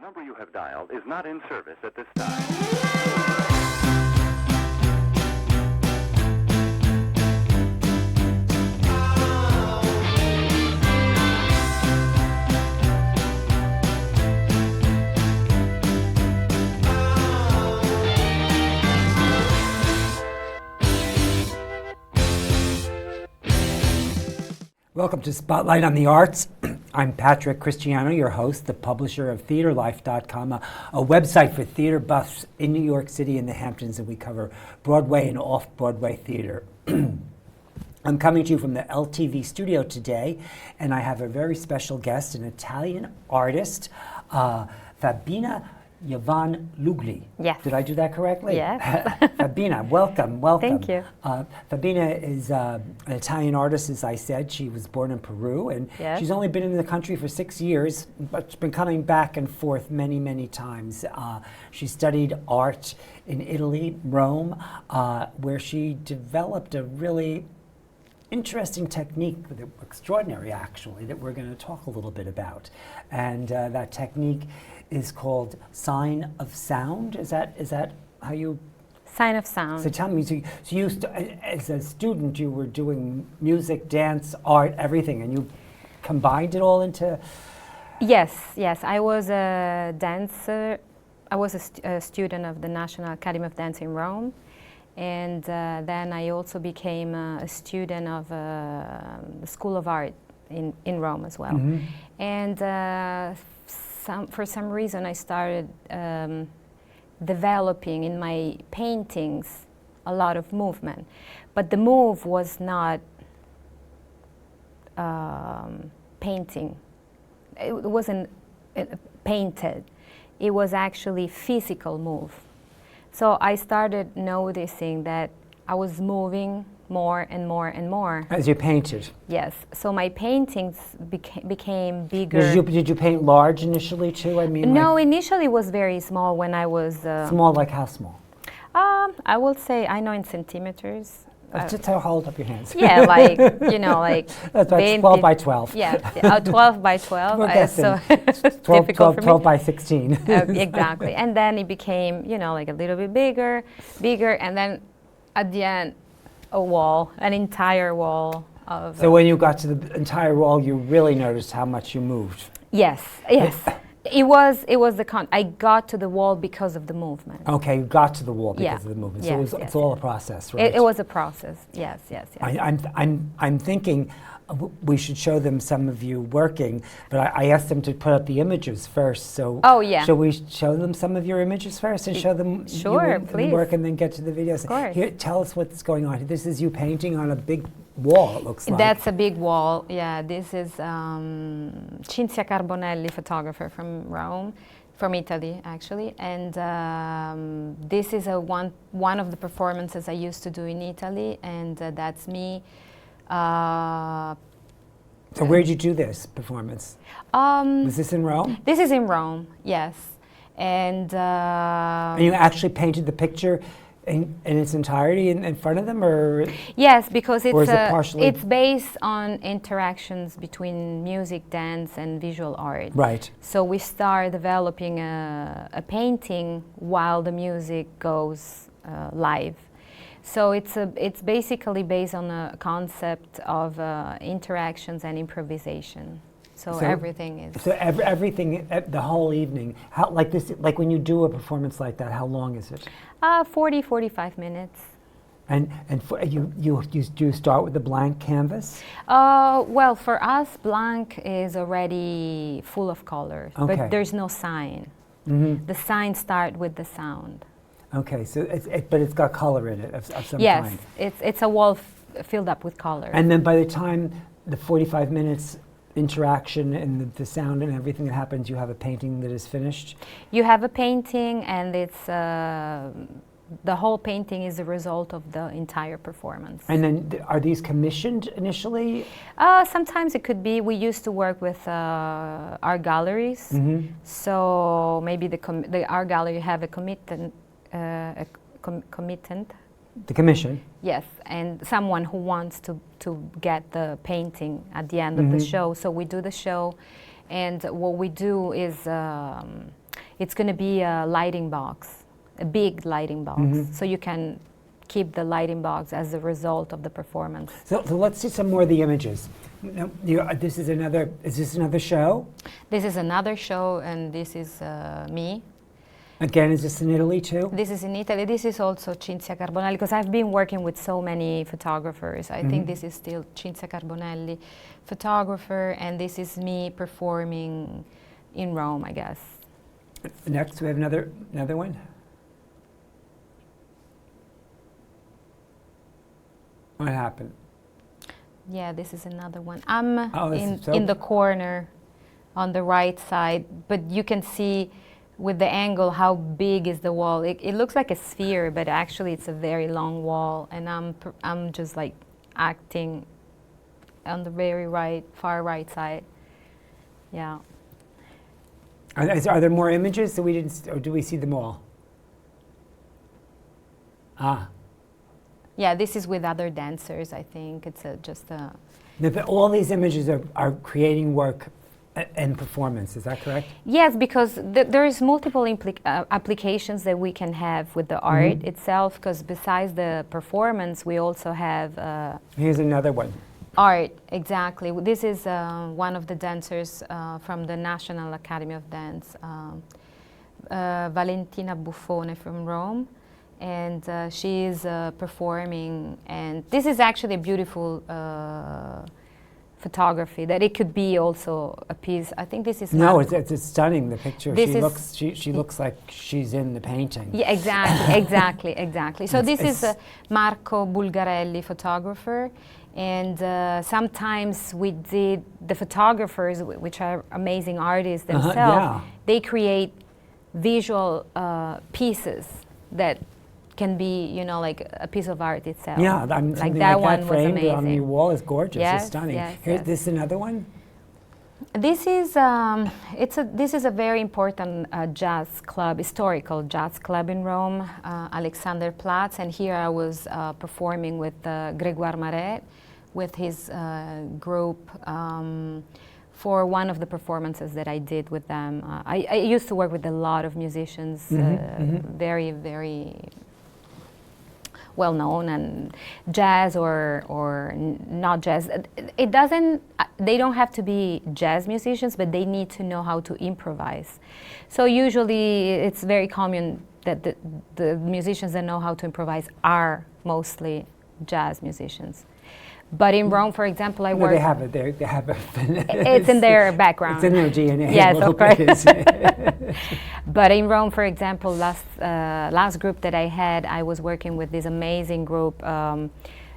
number you have dialed is not in service at this time. Welcome to Spotlight on the Arts. I'm Patrick Cristiano, your host, the publisher of TheaterLife.com, a website for theater buffs in New York City and the Hamptons, and we cover Broadway and off-Broadway theater. I'm coming to you from the LTV studio today, and I have a very special guest, an Italian artist, Fabiana Yvonne Lugli. Yes. Did I do that correctly? Yes. Fabiana, welcome. Thank you. Fabiana is an Italian artist, as I said. She was born in Peru, and Yes. she's only been in the country for 6 years, but she's been coming back and forth many, many times. She studied art in Italy, Rome, where she developed a really interesting technique, extraordinary actually, that we're going to talk a little bit about. And that technique is called Sign of Sound. Is that how you? Sign of Sound. So tell me, so you as a student, you were doing music, dance, art, everything, and you combined it all into? Yes. I was a dancer. I was a student of the National Academy of Dance in Rome. And then I also became a student of the School of Art in Rome as well. Mm-hmm. And for some reason I started developing in my paintings a lot of movement. But the move was not painting. It wasn't painted. It was actually physical move. So I started noticing that I was moving more and more and more. As you painted? Yes. So my paintings became bigger. Did you paint large initially too? I mean, no, initially it was very small when I was... small, like how small? I will say, I know in centimeters. Just hold up your hands. Yeah, like, like... That's 12 by 12. Yeah, 12 by 12. We're guessing. So 12, difficult for me. 12 by 16. Exactly. And then it became, like a little bit bigger, and then at the end, a wall, an entire wall of... So when you got to the entire wall, you really noticed how much you moved. Yes. It was I got to the wall because of the movement. Okay, you got to the wall because of the movement. So it's all a process, right? It was a process. Yes. I'm thinking we should show them some of you working, but I asked them to put up the images first. So shall we show them some of your images first and show them please. work and then get to the videos? Of course. Here, tell us what's going on. This is you painting on a big wall, it looks like. That's a big wall. Yeah, this is Cinzia Carbonelli, photographer from Rome, from Italy actually, and this is one of the performances I used to do in Italy, and that's me. So where did you do this performance? Was this in Rome? This is in Rome, yes. And you actually painted the picture in its entirety in front of them, or? Yes, because it's based on interactions between music, dance, and visual art. Right. So we start developing a painting while the music goes live. So it's basically based on a concept of interactions and improvisation. So everything is. So everything, the whole evening. How like when you do a performance like that? How long is it? 40-45 minutes. And you start with a blank canvas? Well, for us, blank is already full of colors, but there's no sign. Mm-hmm. The sign starts with the sound. Okay, so but it's got color in it of some kind. Yes, it's a wall filled up with color. And then by the time the 45 minutes interaction and the sound and everything that happens, you have a painting that is finished? You have a painting, and it's the whole painting is the result of the entire performance. And then are these commissioned initially? Sometimes it could be. We used to work with art galleries, mm-hmm. So maybe the art gallery have a commitment. Committant. The commission? Yes, and someone who wants to get the painting at the end mm-hmm. of the show. So we do the show, and what we do is it's going to be a lighting box, a big lighting box. So you can keep the lighting box as a result of the performance. So let's see some more of the images. Now, is this another show? This is another show, and this is me. Again, is this in Italy too? This is in Italy. This is also Cinzia Carbonelli, because I've been working with so many photographers. I think this is still Cinzia Carbonelli, photographer, and this is me performing in Rome, I guess. Next, we have another one. What happened? Yeah, this is another one. I'm Oh, in the corner on the right side, but you can see with the angle how big is the wall. It looks like a sphere, but actually it's a very long wall, and I'm just like acting on the very far right side. Yeah. Are there more images that we didn't, or do we see them all? Yeah, this is with other dancers, I think. It's just a... No, but all these images are creating work and performance, is that correct? Yes, because there is multiple applications that we can have with the art itself, because besides the performance, we also have... Here's another one. Art, exactly. This is one of the dancers from the National Academy of Dance, Valentina Buffone from Rome. And she is performing, and this is actually a beautiful photography, that it could be also a piece. I think this is... No, it's stunning, the picture. This she looks like she's in the painting. Yeah, exactly, exactly. So this is Marco Bulgarelli, photographer, and sometimes we did, the photographers, which are amazing artists themselves, they create visual pieces that can be, you know, like a piece of art itself. Yeah, like that one was framed amazing. on your wall is gorgeous. Yes, it's stunning. yes, Here's yes. this another one. This is this is a very important jazz club, historical jazz club in Rome, Alexanderplatz, and here I was performing with Grégoire Marais, with his group. For one of the performances that I did with them. I used to work with a lot of musicians, very, very well known, and jazz or not jazz. It doesn't, they don't have to be jazz musicians, but they need to know how to improvise. So usually it's very common that the musicians that know how to improvise are mostly jazz musicians. But in Rome, for example, I work... They have it. They have it. It's in their background. It's in their DNA. Yes, of course. But in Rome, for example, last group that I had, I was working with this amazing group.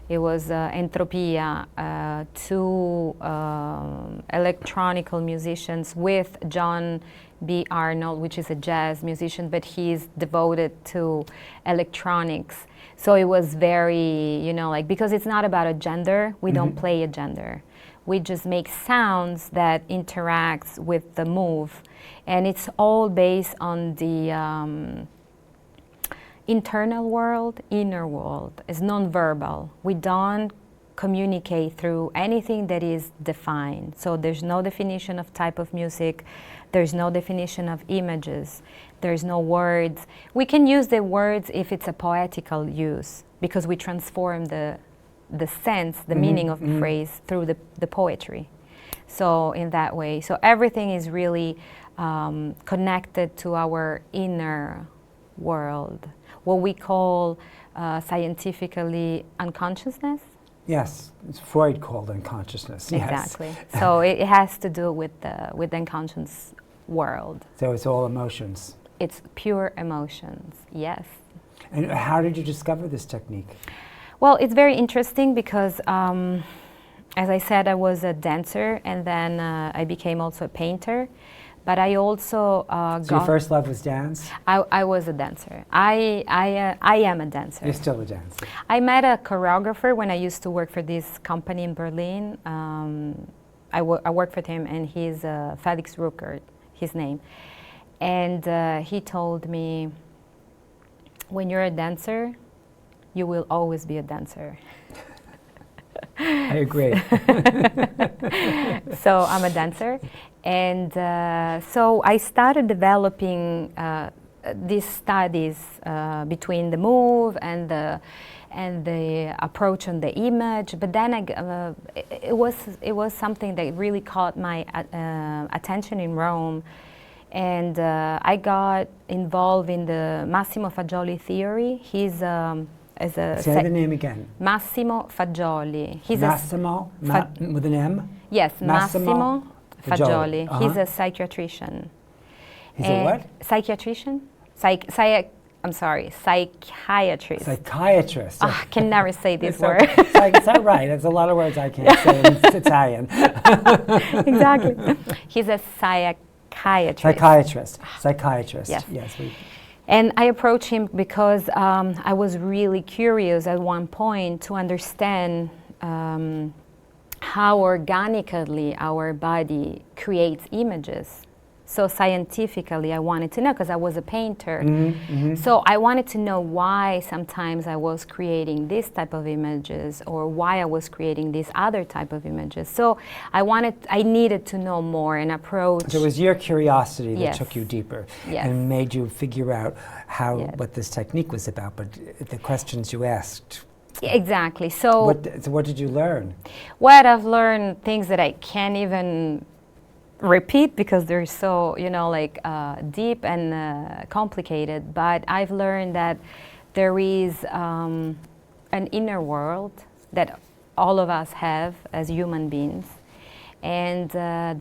It was Entropia, two electronical musicians with John B. Arnold, which is a jazz musician, but he's devoted to electronics. So it was very, you know, like, because it's not about a gender, we don't play a gender. We just make sounds that interacts with the move. And it's all based on the internal world, inner world. It's non-verbal. We don't communicate through anything that is defined. So there's no definition of type of music. There's no definition of images. There's no words. We can use the words if it's a poetical use, because we transform the sense, the meaning of the phrase through the poetry. So in that way, so everything is really connected to our inner world, what we call scientifically unconsciousness. Yes, it's Freud called unconsciousness. Exactly. Yes. So it has to do with the unconscious world. So it's all emotions. It's pure emotions, yes. And how did you discover this technique? Well, it's very interesting because, as I said, I was a dancer, and then I became also a painter. But I also So your first love was dance? I was a dancer. I am a dancer. You're still a dancer. I met a choreographer when I used to work for this company in Berlin. I worked with him, and he's Felix Ruckert, his name. And he told me, when you're a dancer, you will always be a dancer. I agree. So I'm a dancer, and so I started developing these studies between the move and the approach on the image. But then it was something that really caught my attention in Rome, and I got involved in the Massimo Fagioli theory. He's Say the name again. Massimo Fagioli. He's Massimo, with an M? Yes, Massimo Fagioli. Uh-huh. He's a psychiatrician. He's a what? Psychiatrician? Psychiatrist. Psychiatrist. I can never say this It's word. okay. It's all right. There's a lot of words I can't say in Italian. Exactly. He's a psychiatrist. Psychiatrist. Yes. Yes. And I approached him because I was really curious at one point to understand how organically our body creates images. So scientifically, I wanted to know, because I was a painter. So I wanted to know why sometimes I was creating this type of images, or why I was creating this other type of images. So I needed to know more and approach. So it was your curiosity that Yes. took you deeper Yes. and made you figure out Yes. what this technique was about, but the questions you asked. Exactly. So What did you learn? what I've learned, things that I can't even repeat because they're so, deep and complicated. But I've learned that there is an inner world that all of us have as human beings, and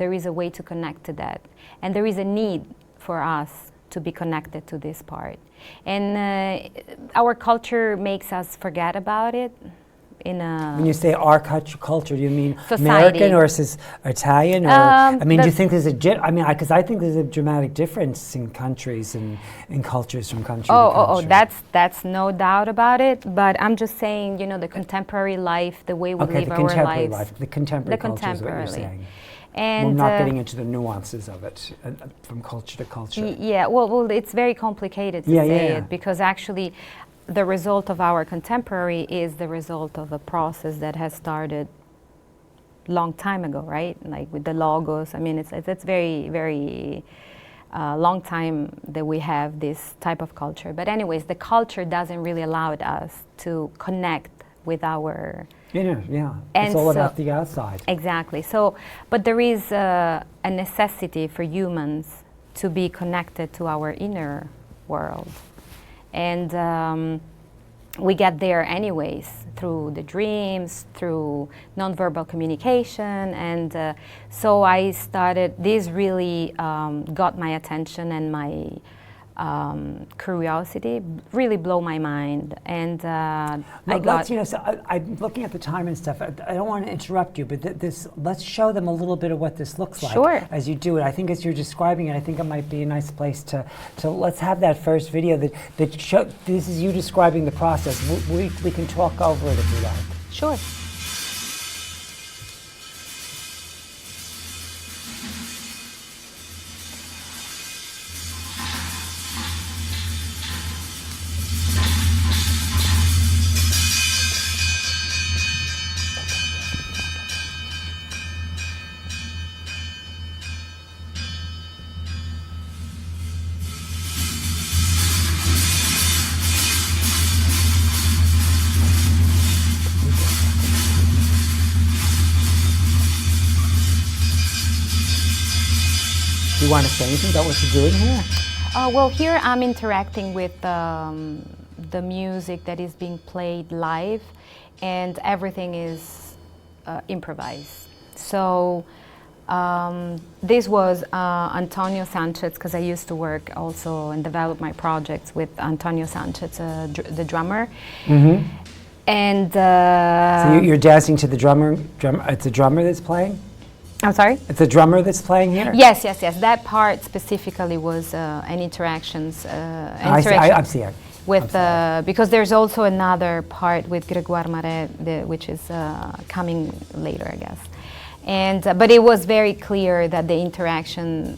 there is a way to connect to that, and there is a need for us to be connected to this part, and our culture makes us forget about it. When you say our culture, do you mean Society. American or Italian? Or do you think there's because I think there's a dramatic difference in countries and in cultures from country to country. That's no doubt about it. But I'm just saying, the contemporary life, the way we live our lives. The contemporary culture is what you're saying. And we're not getting into the nuances of it from culture to culture. Well, it's very complicated to say it, because actually the result of our contemporary is the result of a process that has started long time ago, right? Like with the logos. It's very, very long time that we have this type of culture. But anyways, the culture doesn't really allow us to connect with our It's all about the outside. Exactly. So, but there is a necessity for humans to be connected to our inner world. And we get there anyways through the dreams, through nonverbal communication. And so I started, this really got my attention, and my curiosity really blew my mind. And I'm looking at the time and stuff. I don't want to interrupt you, but let's show them a little bit of what this looks like. Sure. As you do it. I think as you're describing it, I think it might be a nice place to let's have that first video that show, this is you describing the process. We can talk over it if you like. Sure. Do you want to say anything about what you're doing here? Well, here I'm interacting with the music that is being played live, and everything is improvised. So this was Antonio Sanchez, because I used to work also and develop my projects with Antonio Sanchez, the drummer. Mm-hmm. And so you're dancing to the drummer. It's a drummer that's playing? I'm sorry? It's a drummer that's playing here? Yes. That part specifically was an interactions. I see it. With because there's also another part with Grégoire Marais, which is coming later, I guess. And but it was very clear that the interaction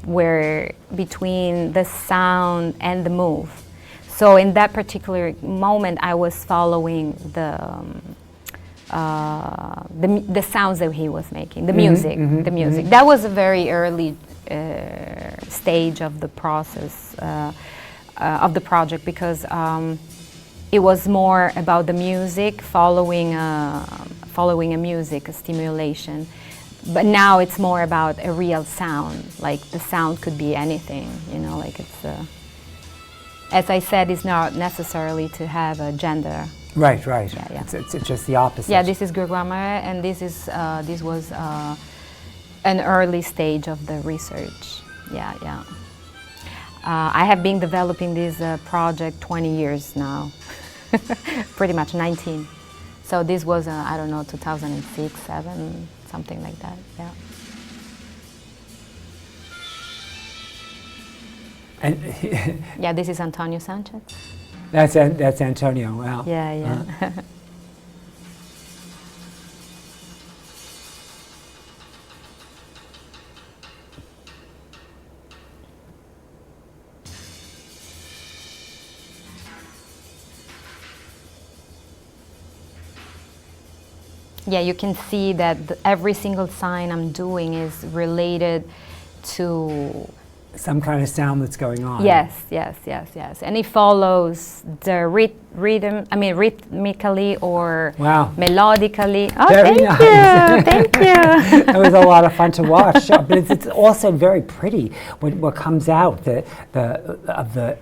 were between the sound and the move. So in that particular moment, I was following the sounds that he was making, the music. That was a very early stage of the process of the project, because it was more about the music, following a music, a stimulation. But now it's more about a real sound. Like the sound could be anything, like it's, as I said, it's not necessarily to have a gender. Right. Yeah. It's just the opposite. Yeah, this is Gurguamare, and this was an early stage of the research. Yeah. I have been developing this project 20 years now, pretty much 19. So this was, 2006, 7, something like that, yeah. And yeah, this is Antonio Sanchez. That's Antonio, wow. Yeah. Yeah, you can see that every single sign I'm doing is related to some kind of sound that's going on. Yes. And it follows the rhythmically or melodically. Oh, very nice. Thank you. It was a lot of fun to watch, but it's also very pretty what comes out of the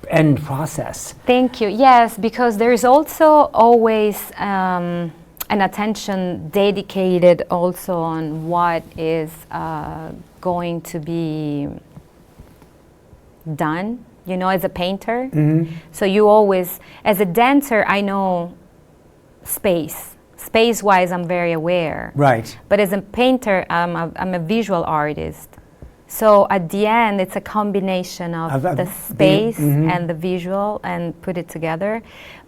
end process. Thank you. Yes, because there is also always an attention dedicated also on what is going to be done, as a painter. So you always, as a dancer, I know space-wise I'm very aware. Right. But as a painter, I'm a visual artist. So at the end, it's a combination of the space and the visual and put it together.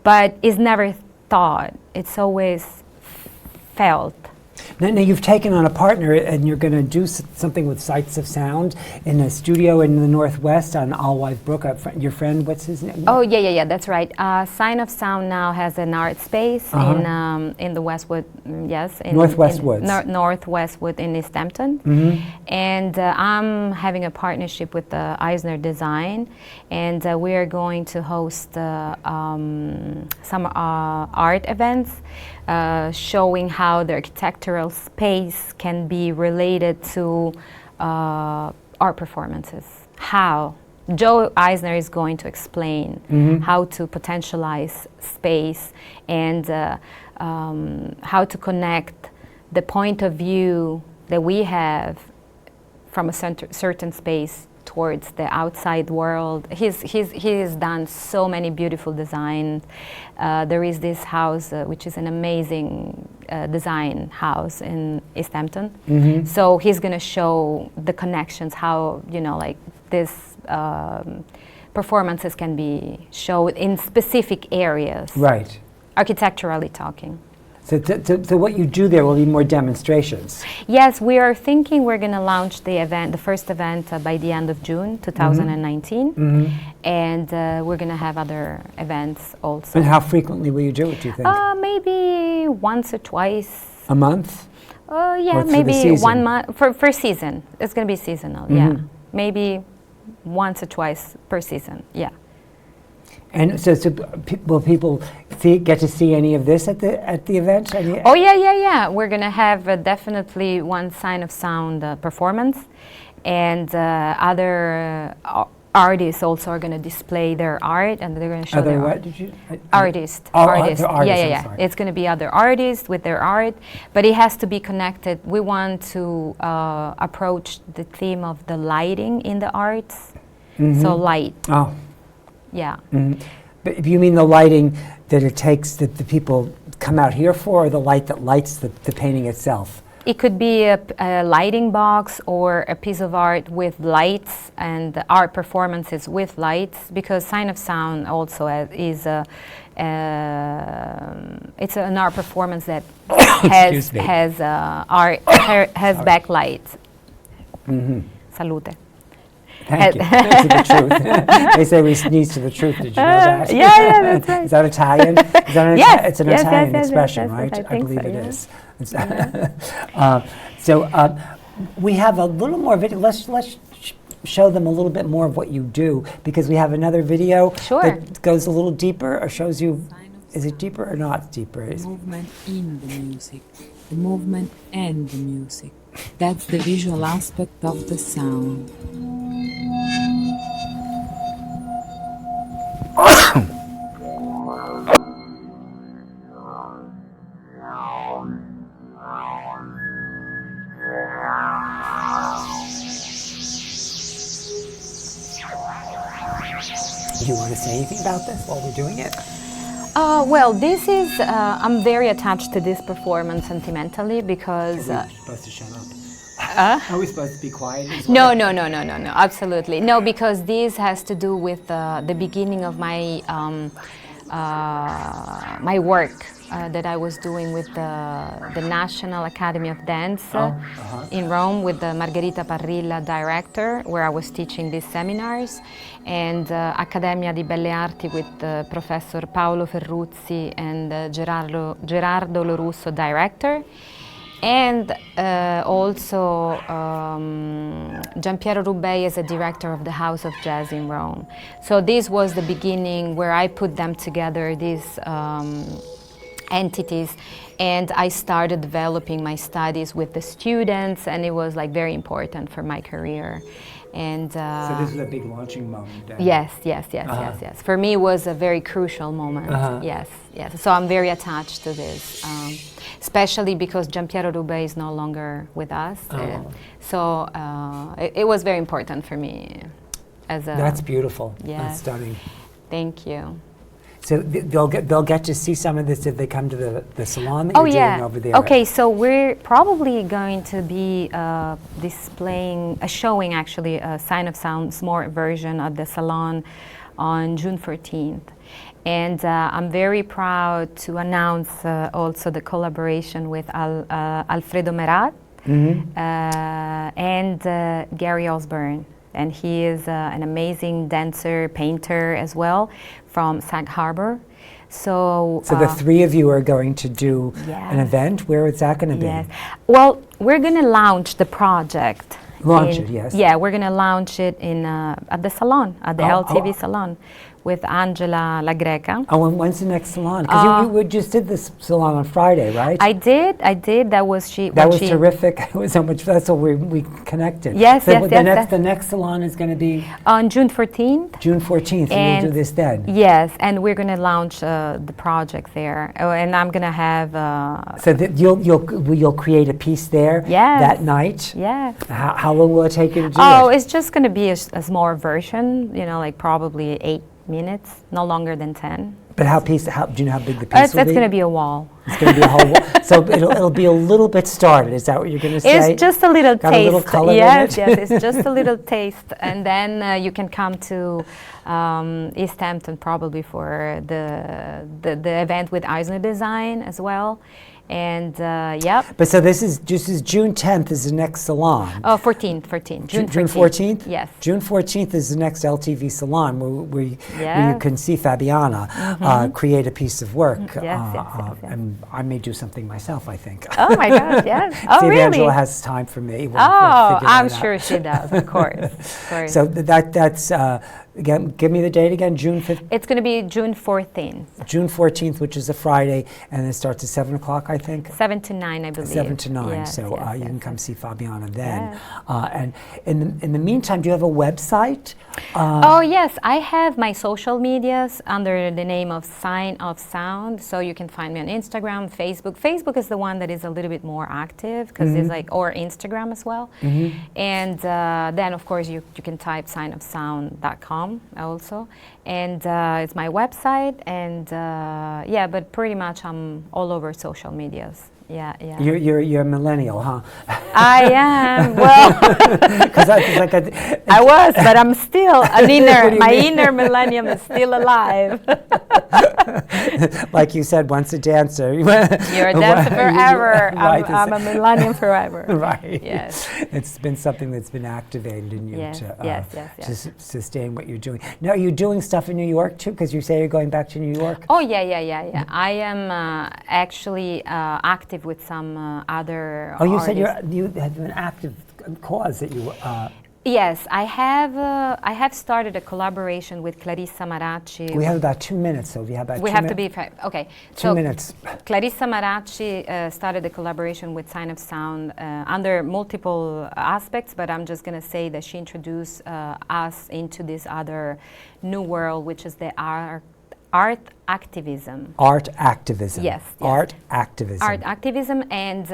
But it's never thought, it's always felt. Now you've taken on a partner, and you're going to do something with Sights of Sound in a studio in the Northwest on Alewife Brook. Your friend, what's his name? Oh, yeah, that's right. Sign of Sound now has an art space in the Westwood, yes. Northwest Woods. Northwest Wood in East Hampton. And I'm having a partnership with Eisner Design, and we are going to host some art events showing how the architectural space can be related to art performances. How? Joe Eisner is going to explain how to potentialize space and how to connect the point of view that we have from a certain space towards the outside world. He's done so many beautiful designs. There is this house, which is an amazing design house in East Hampton. So he's going to show the connections, how, this performances can be shown in specific areas. Right. Architecturally talking. So what you do there will be more demonstrations. Yes, we are thinking we're going to launch the first event by the end of June 2019, and we're going to have other events also. And how frequently will you do it, do you think? Maybe once or twice. A month? Yeah, maybe 1 month for season. It's going to be seasonal. Yeah, maybe once or twice per season. Yeah. And so will people get to see any of this at the event? Oh yeah. We're gonna have definitely one Sign of Sound performance, and other artists also are gonna display their art, and they're gonna show their art. Artists. Yeah. It's gonna be other artists with their art, but it has to be connected. We want to approach the theme of the lighting in the arts. So light. Oh. Yeah. But if you mean the lighting that it takes that the people come out here for, or the light that lights the painting itself? It could be a lighting box or a piece of art with lights, and art performances with lights, because Sign of Sound also is it's an art performance that has backlights. Salute. Thank you. To the truth. They say we sneeze to the truth. Did you know that? Yeah, that's right. Is that Italian? Is that an Yes, it's an yes, Italian yes, yes, expression, yes, right? I think believe so, it yeah. is. So we have a little more video. Let's show them a little bit more of what you do, because we have another video Sure. that goes a little deeper or shows you. Is it deeper or not deeper? The movement in the music, the movement and the music. That's the visual aspect of the sound. Do you want to say anything about this while we're doing it? Well, this is, I'm very attached to this performance sentimentally because... Are we supposed to shut up? Are we supposed to be quiet? No, absolutely. No, because this has to do with the beginning of my, my work that I was doing with the National Academy of Dance in Rome with the Margherita Parrilla director, where I was teaching these seminars, and Accademia di Belle Arti with Professor Paolo Ferruzzi and Gerardo Lorusso director. And also Giampiero Rubei as a director of the House of Jazz in Rome. So this was the beginning where I put them together, these entities, and I started developing my studies with the students, and it was like very important for my career. And so this was a big launching moment. Yes. For me, it was a very crucial moment. Yes. So I'm very attached to this, especially because Giampiero Rubei is no longer with us. So it was very important for me. That's beautiful. Yeah. That's stunning. Thank you. So they'll get to see some of this if they come to the salon that you're doing over there. Okay, so we're probably going to be showing actually a Sign of Sound's more version of the salon on June 14th. And I'm very proud to announce also the collaboration with Alfredo Merat and Gary Osborne. And he is an amazing dancer, painter as well, from Sag Harbor. So the three of you are going to do an event. Where is that going to be? Yes. Well, we're going to launch the project. Launch it, yes. Yeah, we're going to launch it in at the salon, at the LTV salon, with Angela La Greca. Oh, and when's the next salon? Because you just did this salon on Friday, right? I did. That was terrific. It was so much. That's what we connected. Yes. The next salon is going to be on June 14th. June 14th, and you'll do this then. Yes, and we're going to launch the project there, and I'm going to have. So you'll create a piece there that night. Yes. How long will it take you to do it? Oh, it's just going to be a small version. Like probably 8 minutes, no longer than 10. But do you know how big the piece will be? It's going to be a wall. It's going to be a whole wall. So it'll be a little bit started. Is that what you're going to say? It's just a little Got taste. A little color yes, in it? Yes, it's just a little taste. And then you can come to East Hampton probably for the event with Eisner Design as well. And But so this is June 10th is the next salon. Oh, 14th. June 14th? Yes. June 14th is the next LTV salon where you can see Fabiana create a piece of work. Yes. And I may do something myself, I think. Oh my gosh, yes. Oh, See if really? Angela has time for me. I'm sure she does, of course. So that's, again, give me the date again, June 15th? It's going to be June 14th. June 14th, which is a Friday, and it starts at 7 o'clock, I think? 7 to 9, I believe. 7 to 9, yes, so you can come see Fabiana then. Yes. And in the meantime, do you have a website? Oh yes, I have my social medias under the name of Sign of Sound, so you can find me on Instagram, Facebook. Facebook is the one that is a little bit more active, because it's or Instagram as well. And then of course you can type signofsound.com also. And it's my website, and but pretty much I'm all over social medias. yeah, yeah. You're a millennial, huh? I am. Well, 'Cause it's like I was, but I'm still an What inner. do you My mean? inner millennium is still alive. like you said, once a dancer. You're a dancer forever. Right, I'm a millennium forever. right. Yes. It's been something that's been activated in you Yes, to, yes, yes, to yes. sustain what you're doing. Now, are you doing stuff in New York too? Because you say you're going back to New York. Oh yeah. I am actually active with some other. Oh, you said artists. you have an active cause that you. Yes, I have started a collaboration with Clarissa Maracci. We have about 2 minutes, so if you have about We 2 have to minutes. be okay. 2 minutes. Clarissa Maracci started a collaboration with Sign of Sound under multiple aspects, but I'm just going to say that she introduced us into this other new world, which is the art activism. Art activism. Yes. Art activism. Art activism, and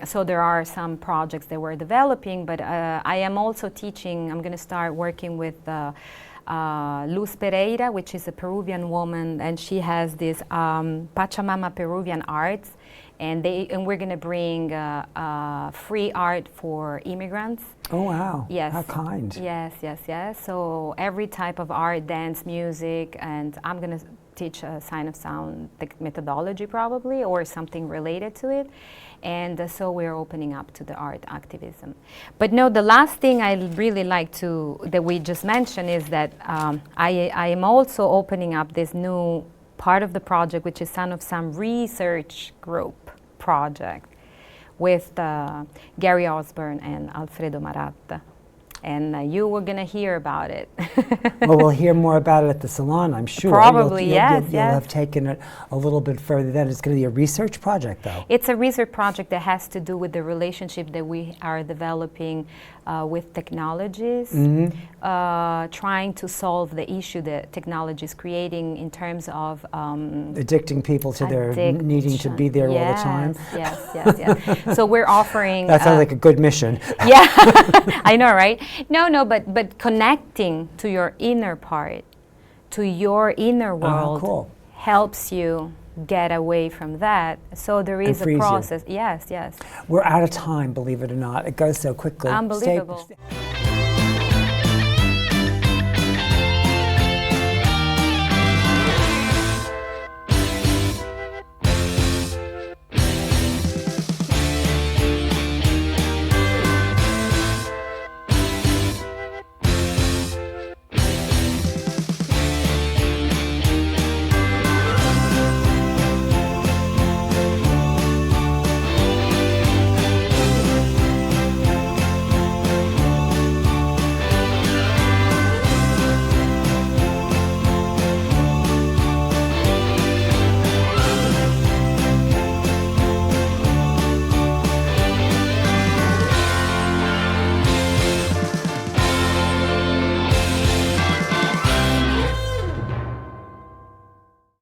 so there are some projects that we're developing, but I am also teaching. I'm going to start working with Luz Pereira, which is a Peruvian woman, and she has this Pachamama Peruvian arts, and we're going to bring free art for immigrants. Oh, wow. Yes. How kind. Yes. So every type of art, dance, music, and I'm going to teach a Sign of Sound methodology probably, or something related to it. And so we're opening up to the art activism. But no, the last thing I really like that we just mentioned is that I am also opening up this new part of the project, which is Son of Sound Research Group project with Gary Osborne and Alfredo Marat. And you were going to hear about it. Well, we'll hear more about it at the salon, I'm sure. Probably, yes. You'll have taken it a little bit further then. It's going to be a research project, though. It's a research project that has to do with the relationship that we are developing with technologies, trying to solve the issue that technology is creating in terms of addicting people to their needing to be there all the time. Yes. So we're offering. That sounds like a good mission. Yeah, I know, right? No, but connecting to your inner part, to your inner world, cool. helps you get away from that. So there is a process. Yes. We're out of time, believe it or not. It goes so quickly. Unbelievable. Stay